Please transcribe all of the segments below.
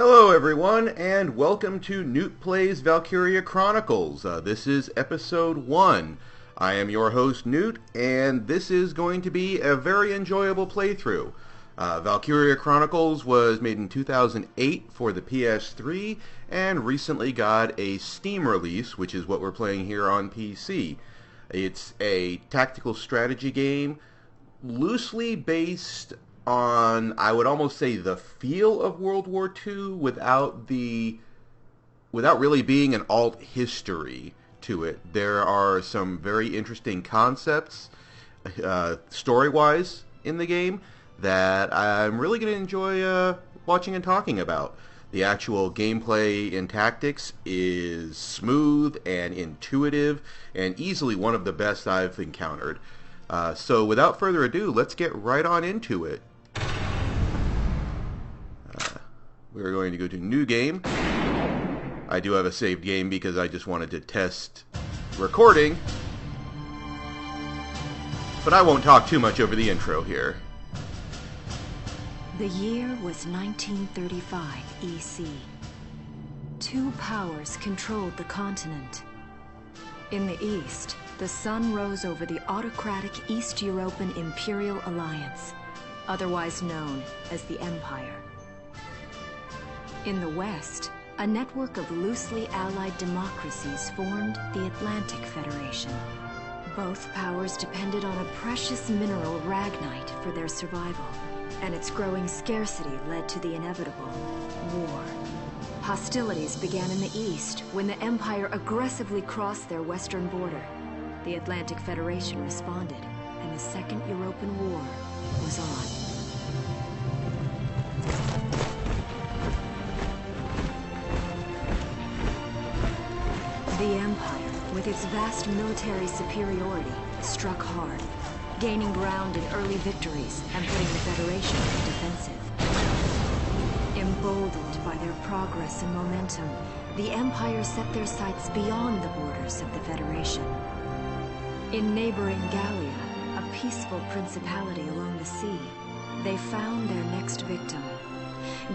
Hello everyone, and welcome to Nute Plays Valkyria Chronicles. This is episode 1. I am your host, Nute, and this is going to be a very enjoyable playthrough. Valkyria Chronicles was made in 2008 for the PS3, and recently got a Steam release, which is what we're playing here on PC. It's a tactical strategy game, loosely based on, I would almost say, the feel of World War II without really being an alt history to it. There are some very interesting concepts, story-wise, in the game that I'm really going to enjoy watching and talking about. The actual gameplay and tactics is smooth and intuitive, and easily one of the best I've encountered. So without further ado, let's get right on into it. We're going to go to New Game. I do have a saved game because I just wanted to test recording. But I won't talk too much over the intro here. The year was 1935 EC. Two powers controlled the continent. In the east, the sun rose over the autocratic East European Imperial Alliance, otherwise known as the Empire. In the west, a network of loosely allied democracies formed the Atlantic Federation. Both powers depended on a precious mineral, ragnite, for their survival, and its growing scarcity led to the inevitable war. Hostilities began in the east when the Empire aggressively crossed their western border. The Atlantic Federation responded, and the Second European War was on. The Empire, with its vast military superiority, struck hard, gaining ground in early victories and putting the Federation on the defensive. Emboldened by their progress and momentum, the Empire set their sights beyond the borders of the Federation. In neighboring Gallia, a peaceful principality along the sea, they found their next victim.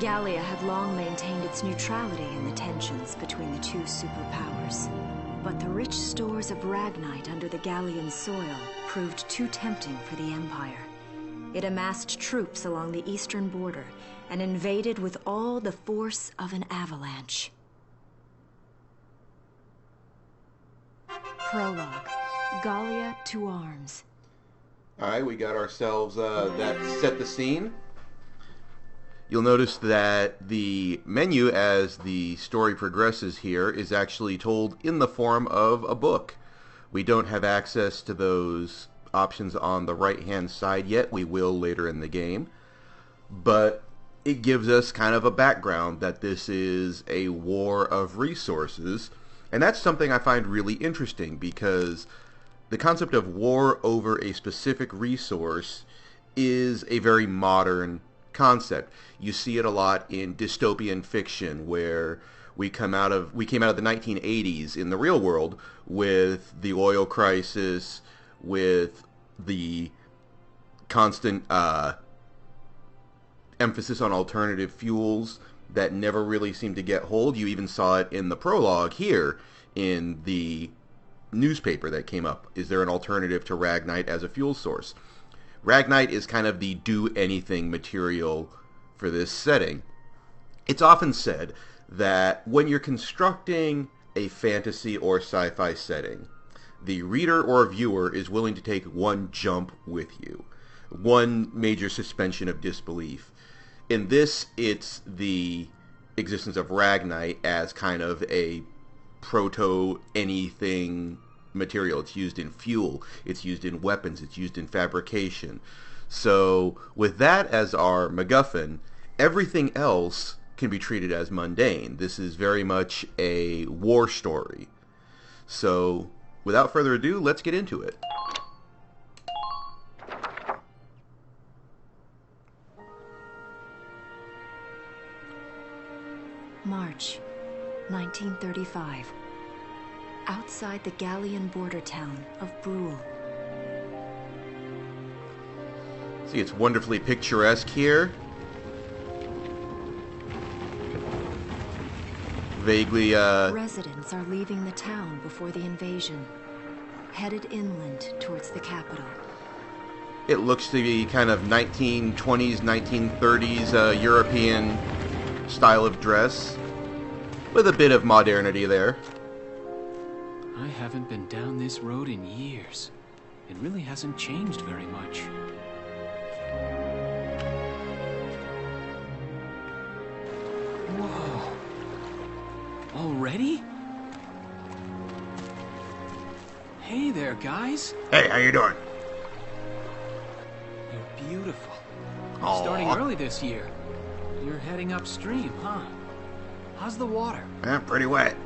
Gallia had long maintained its neutrality in the tensions between the two superpowers. But the rich stores of ragnite under the Gallian soil proved too tempting for the Empire. It amassed troops along the eastern border and invaded with all the force of an avalanche. Prologue. Gallia to arms. Alright, we got ourselves that set the scene. You'll notice that the menu, as the story progresses here, is actually told in the form of a book. We don't have access to those options on the right-hand side yet. We will later in the game. But it gives us kind of a background that this is a war of resources. And that's something I find really interesting, because the concept of war over a specific resource is a very modern concept. You see it a lot in dystopian fiction, where we came out of the 1980s in the real world with the oil crisis, with the constant emphasis on alternative fuels that never really seemed to get hold. You even saw it in the prologue here in the newspaper that came up. Is there an alternative to ragnite as a fuel source? Ragnite is kind of the do-anything material for this setting. It's often said that when you're constructing a fantasy or sci-fi setting, the reader or viewer is willing to take one jump with you, one major suspension of disbelief. In this, it's the existence of ragnite as kind of a proto-anything material. It's used in fuel, it's used in weapons, it's used in fabrication. So with that as our MacGuffin, everything else can be treated as mundane. This is very much a war story. So without further ado, let's get into it. March 1935. Outside the Gallian border town of Brule. See, it's wonderfully picturesque here. vaguely, Residents are leaving the town before the invasion, headed inland towards the capital. It looks to be kind of 1920s, 1930s European style of dress, with a bit of modernity there. I haven't been down this road in years. It really hasn't changed very much. Whoa. Already? Hey there, guys. Hey, how you doing? You're beautiful. Aw. Starting early this year. You're heading upstream, huh? How's the water? Pretty wet.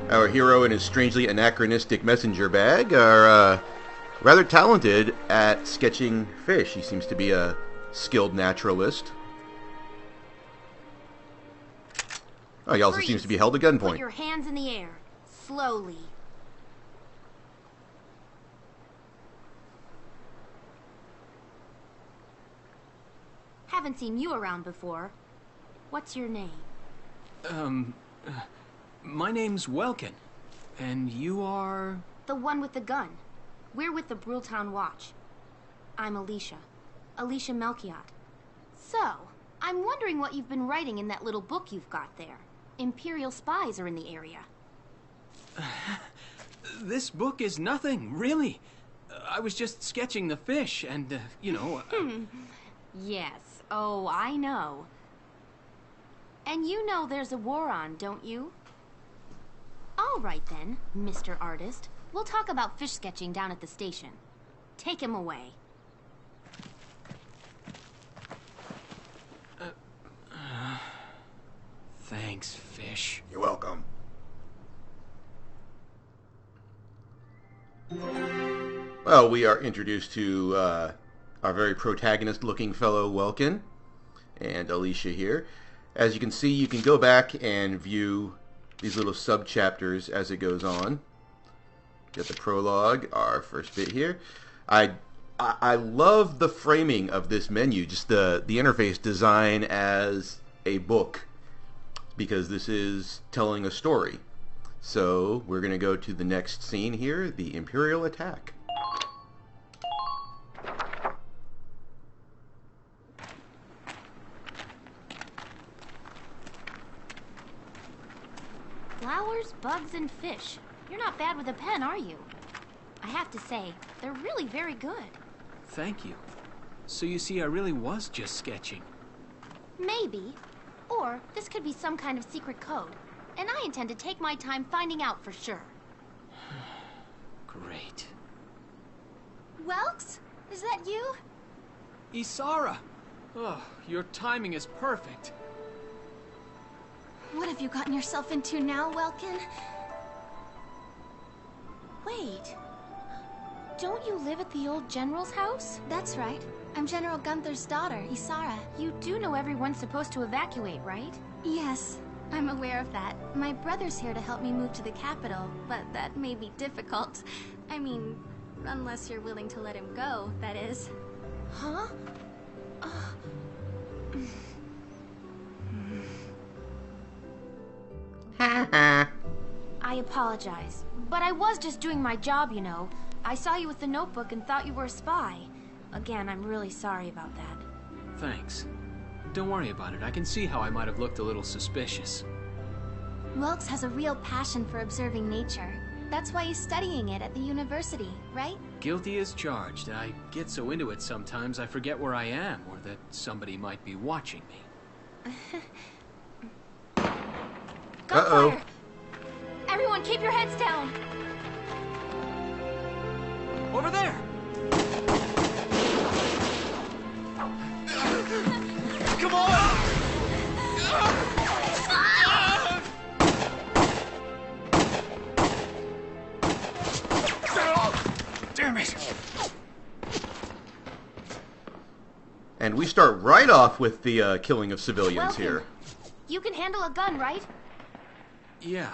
Our hero and his strangely anachronistic messenger bag are rather talented at sketching fish. He seems to be a skilled naturalist. Oh, he also Freeze. seems to be held at gunpoint. Put your hands in the air. Slowly. Haven't seen you around before. What's your name? My name's Welkin. And you are... The one with the gun. We're with the Brultown Watch. I'm Alicia. Alicia Melchiot. So, I'm wondering what you've been writing in that little book you've got there. Imperial spies are in the area. This book is nothing, really. I was just sketching the fish and, you know... Yes. Oh, I know. And you know there's a war on, don't you? All right then, Mr. Artist. We'll talk about fish sketching down at the station. Take him away. Thanks, fish. You're welcome. Well, we are introduced to our very protagonist-looking fellow Welkin and Alicia here. As you can see, you can go back and view these little sub-chapters as it goes on. Got the prologue, our first bit here. I love the framing of this menu, just the interface design as a book, because this is telling a story. So we're going to go to the next scene here, the Imperial attack. Flowers, bugs, and fish. You're not bad with a pen, are you? I have to say, they're really very good. Thank you. So you see, I really was just sketching. Maybe. Or this could be some kind of secret code. And I intend to take my time finding out for sure. Great. Welks? Is that you? Isara! Oh, your timing is perfect. What have you gotten yourself into now, Welkin? Wait. Don't you live at the old general's house? That's right. I'm General Gunther's daughter, Isara. You do know everyone's supposed to evacuate, right? Yes, I'm aware of that. My brother's here to help me move to the capital, but that may be difficult. I mean, unless you're willing to let him go, that is. Huh? I apologize, but I was just doing my job, you know. I saw you with the notebook and thought you were a spy. Again, I'm really sorry about that. Thanks. Don't worry about it. I can see how I might have looked a little suspicious. Welks has a real passion for observing nature. That's why he's studying it at the university, right? Guilty as charged. I get so into it sometimes I forget where I am, or that somebody might be watching me. Gunfire! Everyone, keep your heads down! Over there! Come on! Damn it! And we start right off with the killing of civilians Welcome. here. You can handle a gun, right? Yeah.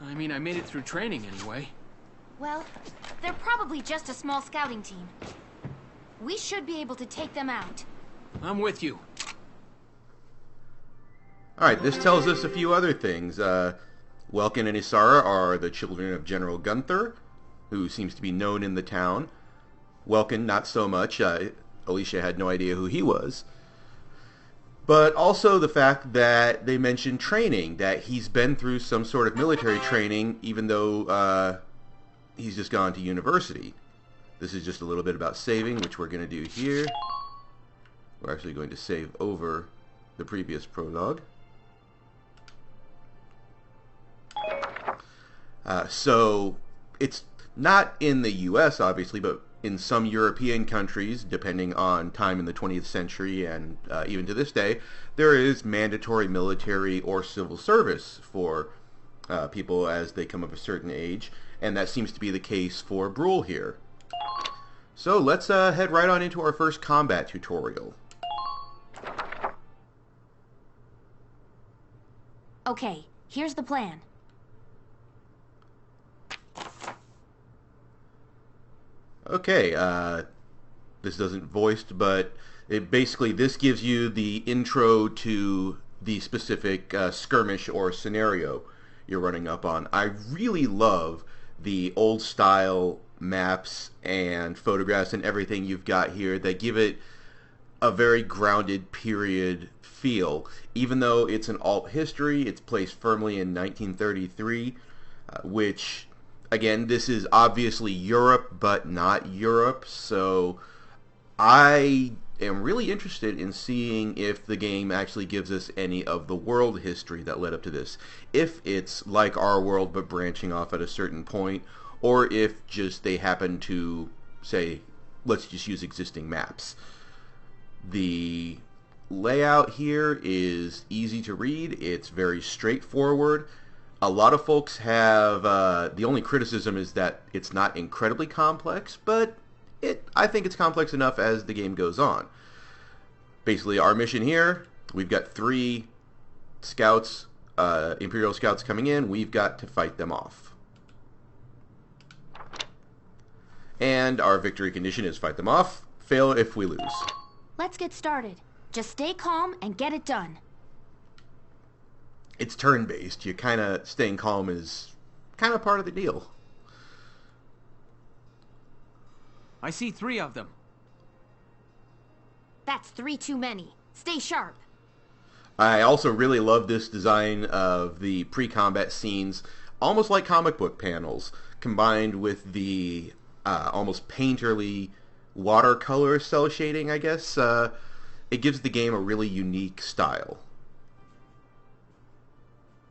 I mean, I made it through training anyway. Well, they're probably just a small scouting team. We should be able to take them out. I'm with you. Alright, this tells us a few other things. Welkin and Isara are the children of General Gunther, who seems to be known in the town. Welkin, not so much. Alicia had no idea who he was. But also the fact that they mentioned training, that he's been through some sort of military training, even though he's just gone to university. This is just a little bit about saving, which we're going to do here. We're actually going to save over the previous prologue. So it's not in the US, obviously, but in some European countries, depending on time in the 20th century and even to this day, there is mandatory military or civil service for people as they come of a certain age, and that seems to be the case for Brule here. So let's head right on into our first combat tutorial. Okay, here's the plan. Okay, this isn't voiced, but this gives you the intro to the specific skirmish or scenario you're running up on. I really love the old style maps and photographs and everything you've got here that give it a very grounded period feel. Even though it's an alt history, it's placed firmly in 1933, which... Again, this is obviously Europe, but not Europe, so I am really interested in seeing if the game actually gives us any of the world history that led up to this. If it's like our world, but branching off at a certain point, or if just they happen to say, let's just use existing maps. The layout here is easy to read. It's very straightforward. A lot of folks have, the only criticism is that it's not incredibly complex, but I think it's complex enough as the game goes on. Basically, our mission here, we've got 3 scouts, Imperial scouts coming in. We've got to fight them off. And our victory condition is fight them off, fail if we lose. Let's get started. Just stay calm and get it done. It's turn-based. You kind of staying calm is kind of part of the deal. I see 3 of them. That's 3 too many. Stay sharp. I also really love this design of the pre-combat scenes, almost like comic book panels, combined with the almost painterly watercolor cell shading, I guess. It gives the game a really unique style.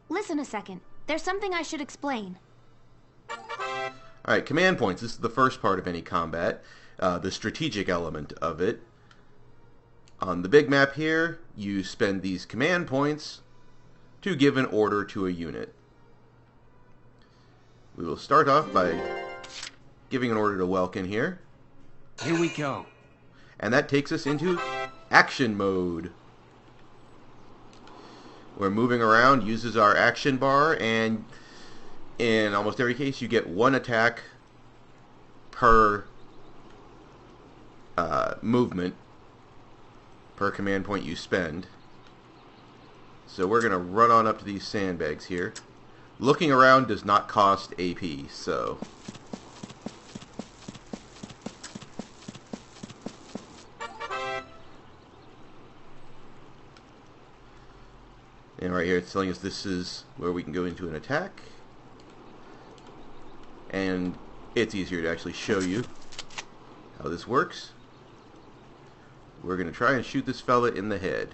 Listen a second. There's something I should explain. Alright, command points. This is the first part of any combat, the strategic element of it. On the big map here, you spend these command points to give an order to a unit. We will start off by giving an order to Welkin here. Here we go. And that takes us into action mode. Where moving around uses our action bar, and in almost every case you get 1 attack per movement, per command point you spend. So we're going to run on up to these sandbags here. Looking around does not cost AP, so... And right here it's telling us this is where we can go into an attack. And it's easier to actually show you how this works. We're going to try and shoot this fella in the head.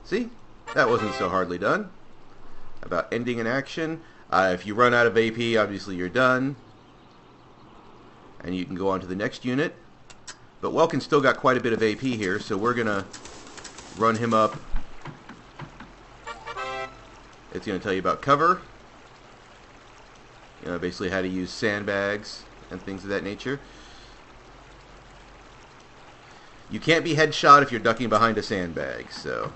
See? That wasn't so hardly done. About ending an action. If you run out of AP, obviously you're done. And you can go on to the next unit. But Welkin's still got quite a bit of AP here, so we're going to run him up. It's going to tell you about cover. You know, basically how to use sandbags and things of that nature. You can't be headshot if you're ducking behind a sandbag, so...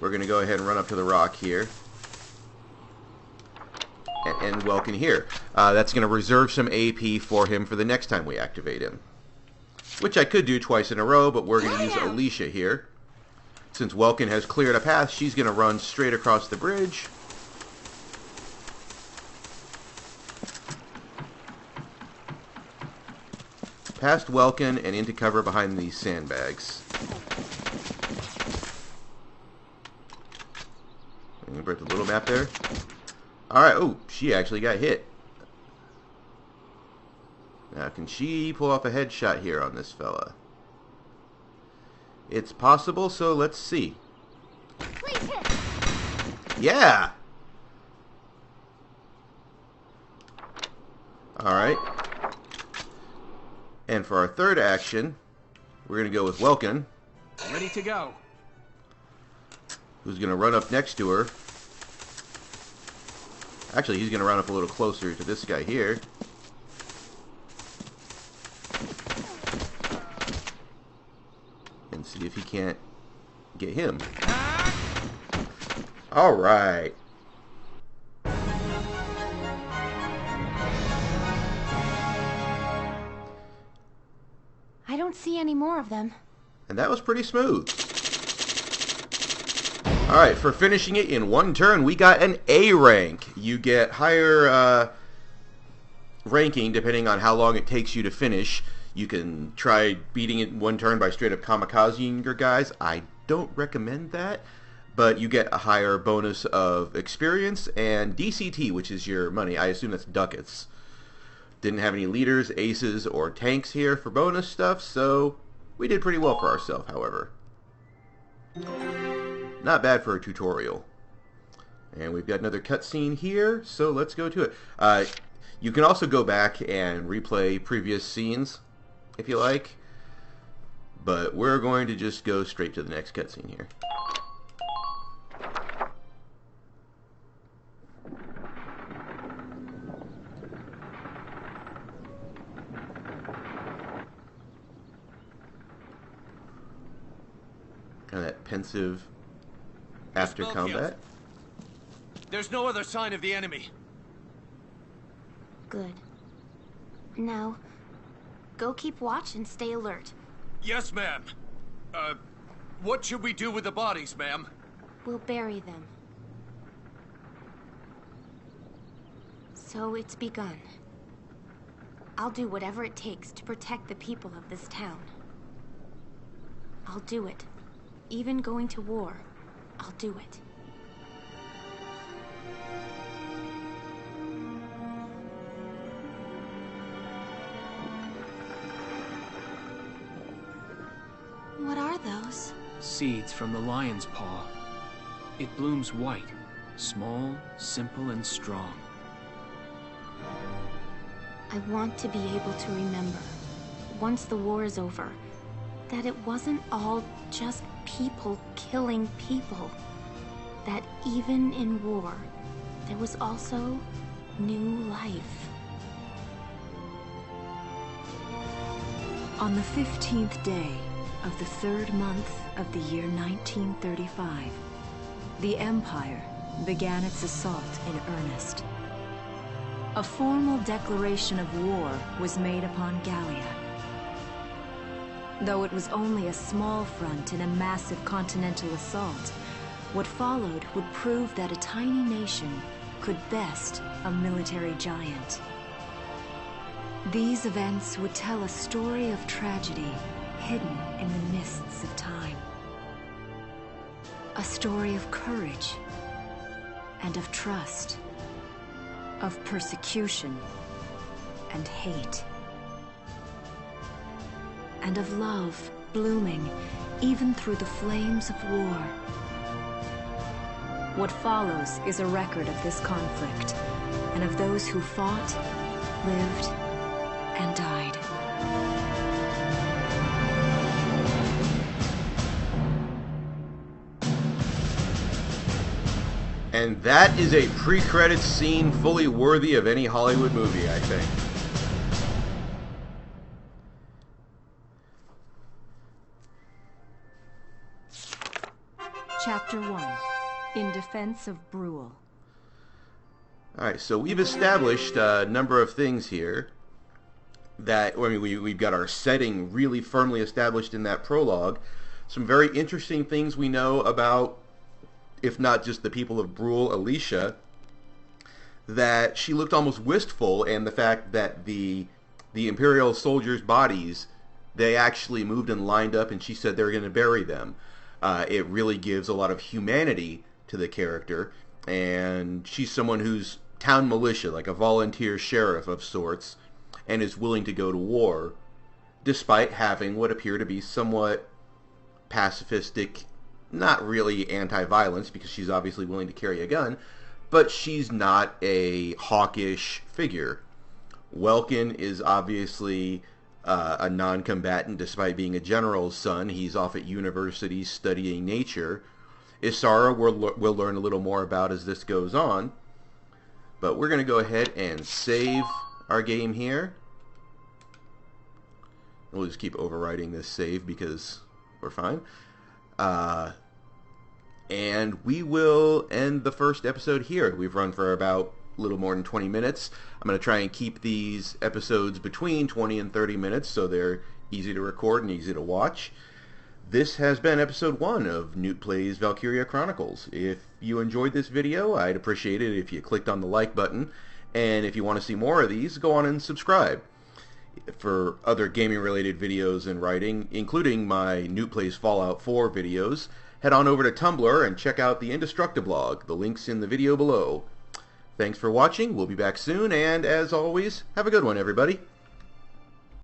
We're going to go ahead and run up to the rock here. And Welkin here. That's going to reserve some AP for him for the next time we activate him. which I could do twice in a row, but we're going to use Alicia here. Since Welkin has cleared a path, she's going to run straight across the bridge. Past Welkin and into cover behind these sandbags. Let me break the little map there. Alright, oh, she actually got hit. Now, can she pull off a headshot here on this fella? It's possible, so let's see. Please hit. Yeah! Alright. And for our third action, we're going to go with Welkin. Ready to go. Who's going to run up next to her. Actually, he's going to run up a little closer to this guy here. And see if he can't get him. Alright. I don't see any more of them. And that was pretty smooth. Alright, for finishing it in one turn, we got an A rank. You get higher ranking depending on how long it takes you to finish. You can try beating it in one turn by straight up kamikazing your guys. I don't recommend that. But you get a higher bonus of experience and DCT, which is your money. I assume that's ducats. Didn't have any leaders, aces, or tanks here for bonus stuff, so we did pretty well for ourselves, however. Not bad for a tutorial. And we've got another cutscene here, so let's go to it. You can also go back and replay previous scenes, if you like. But we're going to just go straight to the next cutscene here. Kind of that pensive after combat. There's no other sign of the enemy. Good. Now, go keep watch and stay alert. Yes, ma'am. What should we do with the bodies, ma'am? We'll bury them. So it's begun. I'll do whatever it takes to protect the people of this town. I'll do it. Even going to war, I'll do it. What are those? Seeds from the lion's paw. It blooms white, small, simple, and strong. I want to be able to remember, once the war is over, that it wasn't all just people killing people. That even in war, there was also new life. On the 15th day of the 3rd month of the year 1935, the Empire began its assault in earnest. A formal declaration of war was made upon Gallia. Though it was only a small front in a massive continental assault, what followed would prove that a tiny nation could best a military giant. These events would tell a story of tragedy hidden in the mists of time. A story of courage and of trust, of persecution and hate, and of love blooming even through the flames of war. What follows is a record of this conflict and of those who fought, lived, and died. And that is a pre-credits scene fully worthy of any Hollywood movie, I think. Chapter 1. In Defense of Brule. Alright, so we've established a number of things here. that, I mean, we've got our setting really firmly established in that prologue. Some very interesting things we know about, if not just the people of Brule, Alicia, that she looked almost wistful, and the fact that the Imperial soldiers' bodies, they actually moved and lined up, and she said they were going to bury them. It really gives a lot of humanity to the character, and she's someone who's town militia, like a volunteer sheriff of sorts, and is willing to go to war, despite having what appear to be somewhat pacifistic, not really anti-violence, because she's obviously willing to carry a gun, but she's not a hawkish figure. Welkin is obviously a non-combatant, despite being a general's son. He's off at university studying nature. Isara we'll learn a little more about as this goes on. But we're going to go ahead and save our game here. We'll just keep overwriting this save because we're fine. And we will end the first episode here. We've run for about a little more than 20 minutes. I'm going to try and keep these episodes between 20 and 30 minutes so they're easy to record and easy to watch. This has been episode 1 of Nute Plays Valkyria Chronicles. If you enjoyed this video, I'd appreciate it if you clicked on the like button. And if you want to see more of these, go on and subscribe. For other gaming-related videos and writing, including my Nute Plays Fallout 4 videos, head on over to Tumblr and check out the Indestructiblog. The link's in the video below. Thanks for watching. We'll be back soon, and as always, have a good one, everybody.